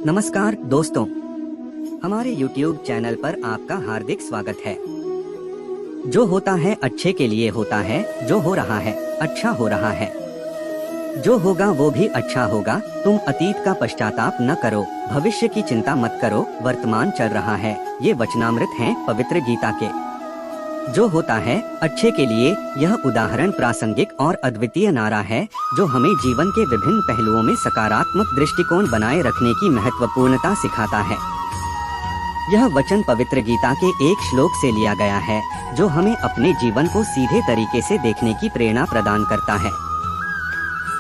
नमस्कार दोस्तों, हमारे YouTube चैनल पर आपका हार्दिक स्वागत है। जो होता है अच्छे के लिए होता है, जो हो रहा है अच्छा हो रहा है, जो होगा वो भी अच्छा होगा। तुम अतीत का पश्चाताप न करो, भविष्य की चिंता मत करो, वर्तमान चल रहा है। ये वचनामृत हैं पवित्र गीता के। जो होता है अच्छे के लिए, यह उदाहरण प्रासंगिक और अद्वितीय नारा है जो हमें जीवन के विभिन्न पहलुओं में सकारात्मक दृष्टिकोण बनाए रखने की महत्वपूर्णता सिखाता है। यह वचन पवित्र गीता के एक श्लोक से लिया गया है जो हमें अपने जीवन को सीधे तरीके से देखने की प्रेरणा प्रदान करता है।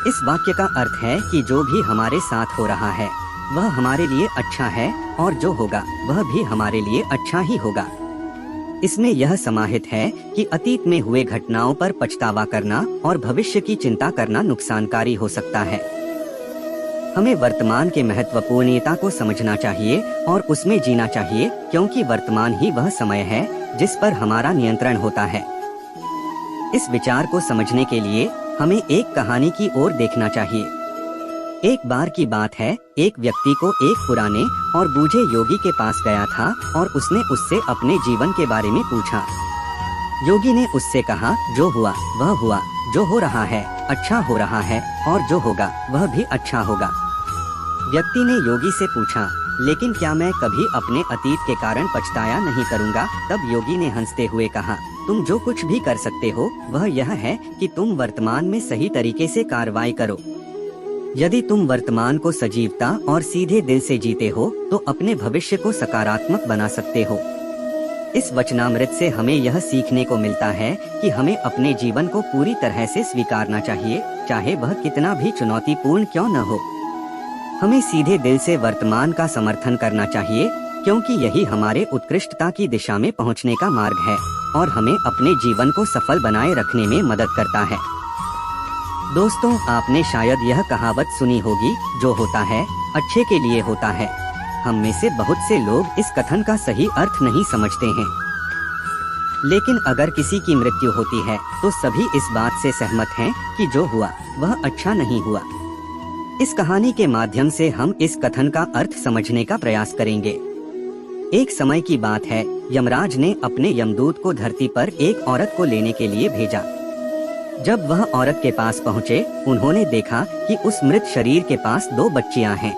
इस वाक्य का अर्थ है कि जो भी हमारे साथ हो रहा है वह हमारे लिए अच्छा है और जो होगा वह भी हमारे लिए अच्छा ही होगा। इसमें यह समाहित है कि अतीत में हुए घटनाओं पर पछतावा करना और भविष्य की चिंता करना नुकसानकारी हो सकता है। हमें वर्तमान के महत्वपूर्णता को समझना चाहिए और उसमें जीना चाहिए, क्योंकि वर्तमान ही वह समय है जिस पर हमारा नियंत्रण होता है। इस विचार को समझने के लिए हमें एक कहानी की ओर देखना चाहिए। एक बार की बात है, एक व्यक्ति को एक पुराने और बूढ़े योगी के पास गया था और उसने उससे अपने जीवन के बारे में पूछा। योगी ने उससे कहा, जो हुआ वह हुआ, जो हो रहा है अच्छा हो रहा है और जो होगा वह भी अच्छा होगा। व्यक्ति ने योगी से पूछा, लेकिन क्या मैं कभी अपने अतीत के कारण पछताया नहीं करूँगा? तब योगी ने हंसते हुए कहा, तुम जो कुछ भी कर सकते हो वह यह है कि तुम वर्तमान में सही तरीके से कार्रवाई करो। यदि तुम वर्तमान को सजीवता और सीधे दिल से जीते हो तो अपने भविष्य को सकारात्मक बना सकते हो। इस वचनामृत से हमें यह सीखने को मिलता है कि हमें अपने जीवन को पूरी तरह से स्वीकारना चाहिए, चाहे वह कितना भी चुनौतीपूर्ण क्यों न हो। हमें सीधे दिल से वर्तमान का समर्थन करना चाहिए, क्योंकि यही हमारे उत्कृष्टता की दिशा में पहुंचने का मार्ग है और हमें अपने जीवन को सफल बनाए रखने में मदद करता है। दोस्तों, आपने शायद यह कहावत सुनी होगी, जो होता है अच्छे के लिए होता है। हम में से बहुत से लोग इस कथन का सही अर्थ नहीं समझते हैं, लेकिन अगर किसी की मृत्यु होती है तो सभी इस बात से सहमत हैं कि जो हुआ वह अच्छा नहीं हुआ। इस कहानी के माध्यम से हम इस कथन का अर्थ समझने का प्रयास करेंगे। एक समय की बात है, यमराज ने अपने यमदूत को धरती पर एक औरत को लेने के लिए भेजा। जब वह औरत के पास पहुँचे, उन्होंने देखा कि उस मृत शरीर के पास दो बच्चियां हैं।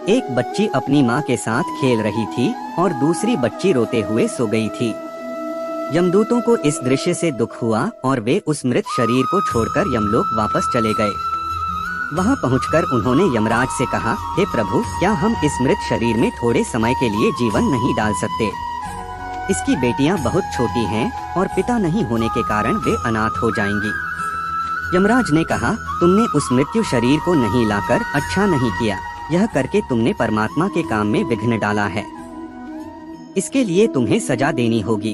एक बच्ची अपनी माँ के साथ खेल रही थी और दूसरी बच्ची रोते हुए सो गई थी। यमदूतों को इस दृश्य से दुख हुआ और वे उस मृत शरीर को छोड़कर यमलोक वापस चले गए। वहां पहुंचकर उन्होंने यमराज से कहा, हे प्रभु, क्या हम इस मृत शरीर में थोड़े समय के लिए जीवन नहीं डाल सकते? इसकी बेटियां बहुत छोटी हैं और पिता नहीं होने के कारण वे अनाथ हो जाएंगी। यमराज ने कहा, तुमने उस मृत्यु शरीर को नहीं लाकर अच्छा नहीं किया। यह करके तुमने परमात्मा के काम में विघ्न डाला है। इसके लिए तुम्हें सजा देनी होगी।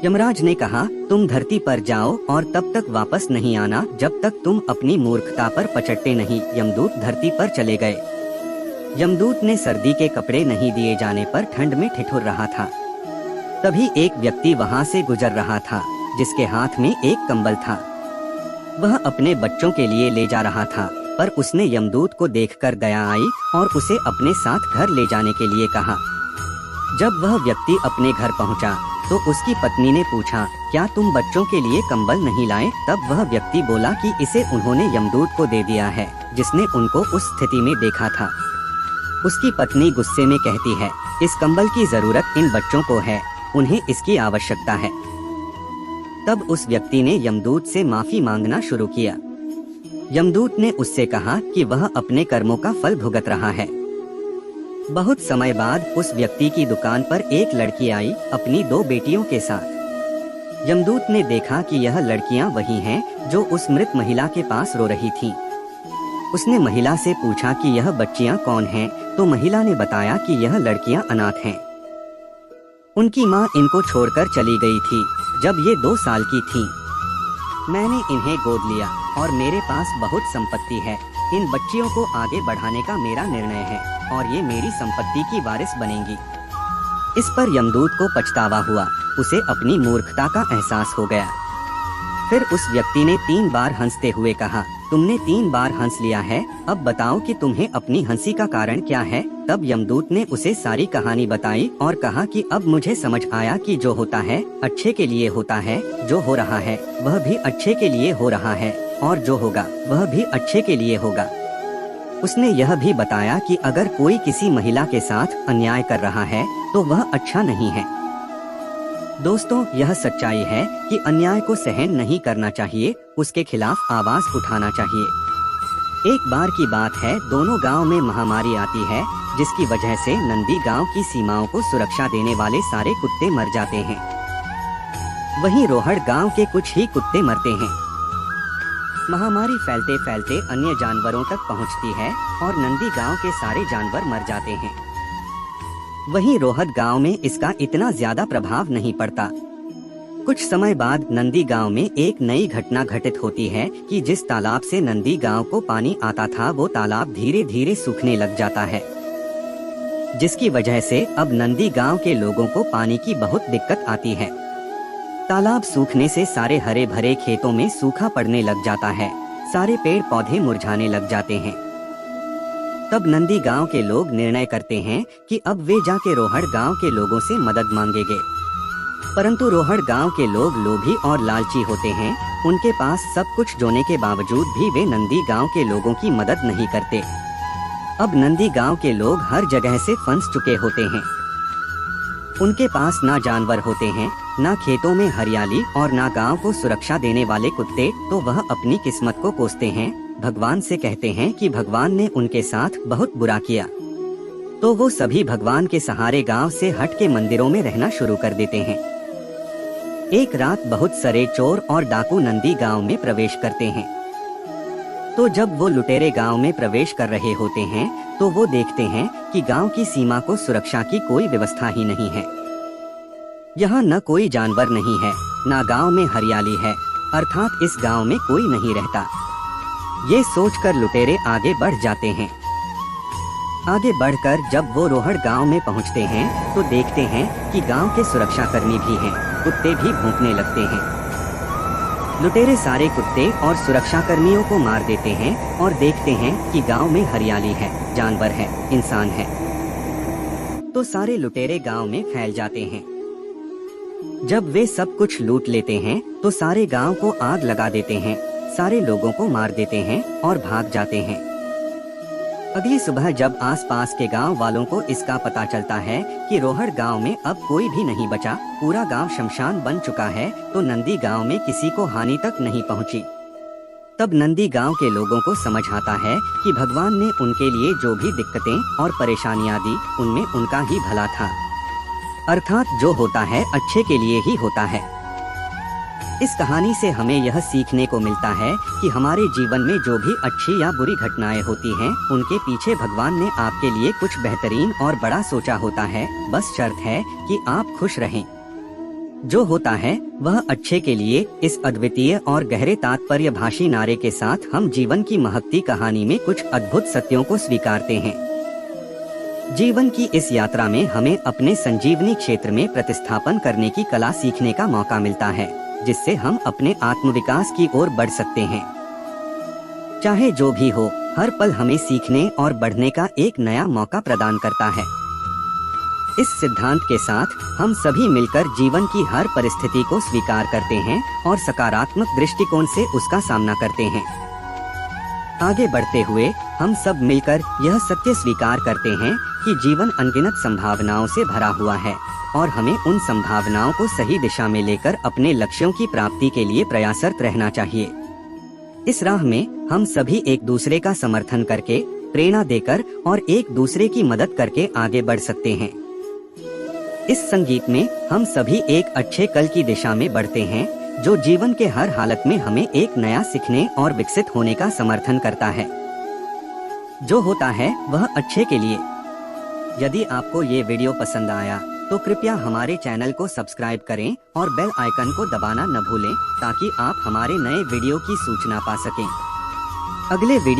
यमराज ने कहा, तुम धरती पर जाओ और तब तक वापस नहीं आना जब तक तुम अपनी मूर्खता पर पचटते नहीं। यमदूत धरती पर चले गए। यमदूत ने सर्दी के कपड़े नहीं दिए जाने पर ठंड में ठिठुर रहा था। तभी एक व्यक्ति वहां से गुजर रहा था जिसके हाथ में एक कंबल था। वह अपने बच्चों के लिए ले जा रहा था, पर उसने यमदूत को देखकर दया आई और उसे अपने साथ घर ले जाने के लिए कहा। जब वह व्यक्ति अपने घर पहुंचा तो उसकी पत्नी ने पूछा, क्या तुम बच्चों के लिए कंबल नहीं लाए? तब वह व्यक्ति बोला कि इसे उन्होंने यमदूत को दे दिया है जिसने उनको उस स्थिति में देखा था। उसकी पत्नी गुस्से में कहती है, इस कंबल की जरूरत इन बच्चों को है, उन्हें इसकी आवश्यकता है। तब उस व्यक्ति ने यमदूत से माफी मांगना शुरू किया। यमदूत ने उससे कहा कि वह अपने कर्मों का फल भुगत रहा है। बहुत समय बाद उस व्यक्ति की दुकान पर एक लड़की आई अपनी दो बेटियों के साथ। यमदूत ने देखा कि यह लड़कियां वही हैं जो उस मृत महिला के पास रो रही थीं। उसने महिला से पूछा कि यह बच्चियां कौन हैं, तो महिला ने बताया कि यह लड़कियां अनाथ हैं। उनकी माँ इनको छोड़कर चली गई थी जब ये 2 साल की थीं। मैंने इन्हें गोद लिया और मेरे पास बहुत संपत्ति है। इन बच्चियों को आगे बढ़ाने का मेरा निर्णय है और ये मेरी संपत्ति की वारिस बनेंगी। इस पर यमदूत को पछतावा हुआ, उसे अपनी मूर्खता का एहसास हो गया। फिर उस व्यक्ति ने 3 बार हंसते हुए कहा, तुमने 3 बार हंस लिया है, अब बताओ कि तुम्हें अपनी हंसी का कारण क्या है। तब यमदूत ने उसे सारी कहानी बताई और कहा कि अब मुझे समझ आया कि जो होता है अच्छे के लिए होता है, जो हो रहा है वह भी अच्छे के लिए हो रहा है, और जो होगा वह भी अच्छे के लिए होगा। उसने यह भी बताया कि अगर कोई किसी महिला के साथ अन्याय कर रहा है तो वह अच्छा नहीं है। दोस्तों, यह सच्चाई है कि अन्याय को सहन नहीं करना चाहिए, उसके खिलाफ आवाज उठाना चाहिए। एक बार की बात है, दोनों गांव में महामारी आती है, जिसकी वजह से नंदी गांव की सीमाओं को सुरक्षा देने वाले सारे कुत्ते मर जाते हैं। वहीं रोहड़ गांव के कुछ ही कुत्ते मरते हैं। महामारी फैलते फैलते अन्य जानवरों तक पहुंचती है और नंदी गांव के सारे जानवर मर जाते हैं। वहीं रोहद गांव में इसका इतना ज्यादा प्रभाव नहीं पड़ता। कुछ समय बाद नंदी गांव में एक नई घटना घटित होती है कि जिस तालाब से नंदी गांव को पानी आता था वो तालाब धीरे धीरे सूखने लग जाता है, जिसकी वजह से अब नंदी गांव के लोगों को पानी की बहुत दिक्कत आती है। तालाब सूखने से सारे हरे भरे खेतों में सूखा पड़ने लग जाता है, सारे पेड़ पौधे मुरझाने लग जाते हैं। तब नंदी गांव के लोग निर्णय करते हैं कि अब वे जाके रोहड़ गांव के लोगों से मदद मांगेंगे। परंतु रोहड़ गांव के लोग लोभी और लालची होते हैं, उनके पास सब कुछ होने के बावजूद भी वे नंदी गांव के लोगों की मदद नहीं करते। अब नंदी गांव के लोग हर जगह से फंस चुके होते हैं। उनके पास ना जानवर होते हैं, ना खेतों में हरियाली और ना गांव को सुरक्षा देने वाले कुत्ते, तो वह अपनी किस्मत को कोसते हैं, भगवान से कहते हैं कि भगवान ने उनके साथ बहुत बुरा किया। तो वो सभी भगवान के सहारे गांव से हट के मंदिरों में रहना शुरू कर देते हैं। एक रात बहुत सारे चोर और डाकू नंदी गांव में प्रवेश करते हैं। तो जब वो लुटेरे गांव में प्रवेश कर रहे होते हैं तो वो देखते हैं कि गांव की सीमा को सुरक्षा की कोई व्यवस्था ही नहीं है। यहाँ न कोई जानवर नहीं है, न गांव में हरियाली है, अर्थात इस गांव में कोई नहीं रहता। ये सोचकर लुटेरे आगे बढ़ जाते हैं। आगे बढ़कर जब वो रोहड़ गांव में पहुंचते हैं तो देखते हैं कि गांव के सुरक्षाकर्मी भी हैं, कुत्ते भी भौंकने लगते हैं। लुटेरे सारे कुत्ते और सुरक्षाकर्मियों को मार देते हैं और देखते हैं कि गांव में हरियाली है, जानवर है, इंसान है। तो सारे लुटेरे गांव में फैल जाते हैं। जब वे सब कुछ लूट लेते हैं तो सारे गांव को आग लगा देते हैं, सारे लोगों को मार देते हैं और भाग जाते हैं। अगली सुबह जब आसपास के गांव वालों को इसका पता चलता है कि रोहड़ गांव में अब कोई भी नहीं बचा, पूरा गांव शमशान बन चुका है, तो नंदी गांव में किसी को हानि तक नहीं पहुंची। तब नंदी गांव के लोगों को समझ आता है कि भगवान ने उनके लिए जो भी दिक्कतें और परेशानियां दी, उनमें उनका ही भला था। अर्थात जो होता है अच्छे के लिए ही होता है। इस कहानी से हमें यह सीखने को मिलता है कि हमारे जीवन में जो भी अच्छी या बुरी घटनाएं होती हैं, उनके पीछे भगवान ने आपके लिए कुछ बेहतरीन और बड़ा सोचा होता है। बस शर्त है कि आप खुश रहें। जो होता है वह अच्छे के लिए। इस अद्वितीय और गहरे तात्पर्यभाषी नारे के साथ हम जीवन की महकती कहानी में कुछ अद्भुत सत्यों को स्वीकारते हैं। जीवन की इस यात्रा में हमें अपने संजीवनी क्षेत्र में प्रतिस्थापन करने की कला सीखने का मौका मिलता है, जिससे हम अपने आत्मविकास की ओर बढ़ सकते हैं। चाहे जो भी हो, हर पल हमें सीखने और बढ़ने का एक नया मौका प्रदान करता है। इस सिद्धांत के साथ हम सभी मिलकर जीवन की हर परिस्थिति को स्वीकार करते हैं और सकारात्मक दृष्टिकोण से उसका सामना करते हैं। आगे बढ़ते हुए हम सब मिलकर यह सत्य स्वीकार करते हैं कि जीवन अनगिनत संभावनाओं से भरा हुआ है और हमें उन संभावनाओं को सही दिशा में लेकर अपने लक्ष्यों की प्राप्ति के लिए प्रयासरत रहना चाहिए। इस राह में हम सभी एक दूसरे का समर्थन करके, प्रेरणा देकर और एक दूसरे की मदद करके आगे बढ़ सकते हैं। इस संगीत में हम सभी एक अच्छे कल की दिशा में बढ़ते हैं, जो जीवन के हर हालत में हमें एक नया सीखने और विकसित होने का समर्थन करता है। जो होता है वह अच्छे के लिए। यदि आपको ये वीडियो पसंद आया तो कृपया हमारे चैनल को सब्सक्राइब करें और बेल आइकन को दबाना न भूलें, ताकि आप हमारे नए वीडियो की सूचना पा सकें। अगले वीडियो